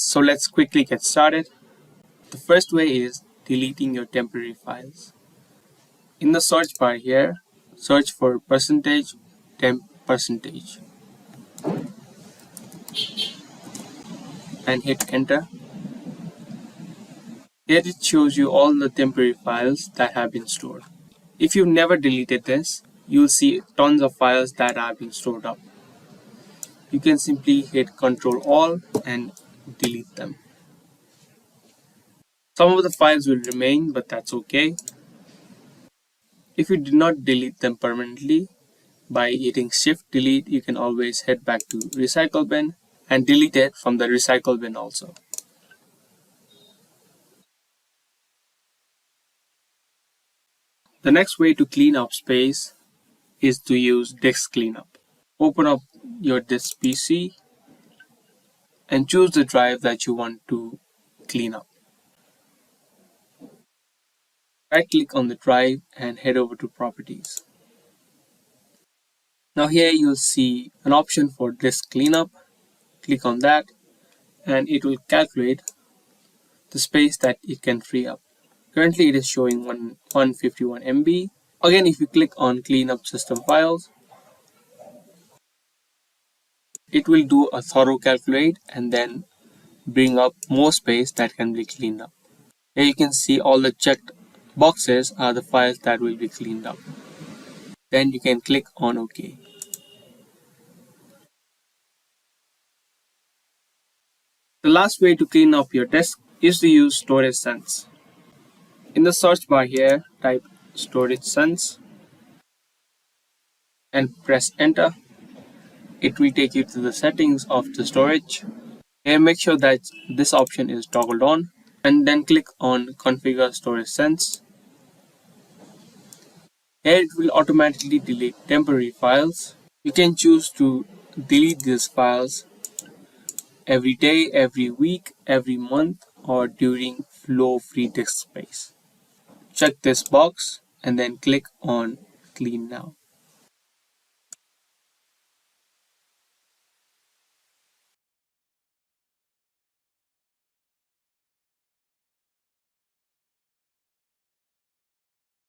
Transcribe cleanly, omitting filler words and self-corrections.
So let's quickly get started. The first way is deleting your temporary files. In the search bar here, search for %temp % and hit enter. Here it shows you all the temporary files that have been stored. If you've never deleted this, you'll see tons of files that have been stored up. You can simply hit Ctrl All and delete them. Some of the files will remain, but that's okay. If you did not delete them permanently, by hitting Shift Delete, you can always head back to Recycle Bin and delete it from the Recycle Bin also. The next way to clean up space is to use Disk Cleanup. Open up your disk PC and choose the drive that you want to clean up. Right-click on the drive and head over to Properties. Now here you'll see an option for Disk Cleanup. Click on that and it will calculate the space that it can free up. Currently it is showing 151 MB. Again, if you click on Clean Up System Files, it will do a thorough calculate and then bring up more space that can be cleaned up. Here you can see all the checked boxes are the files that will be cleaned up. Then you can click on OK. The last way to clean up your disk is to use Storage Sense. In the search bar here, type Storage Sense and press enter. It will take you to the settings of the storage. Here make sure that this option is toggled on and then click on Configure Storage Sense. Here it will automatically delete temporary files. You can choose to delete these files every day, every week, every month, or during flow free disk space. Check this box and then click on Clean Now.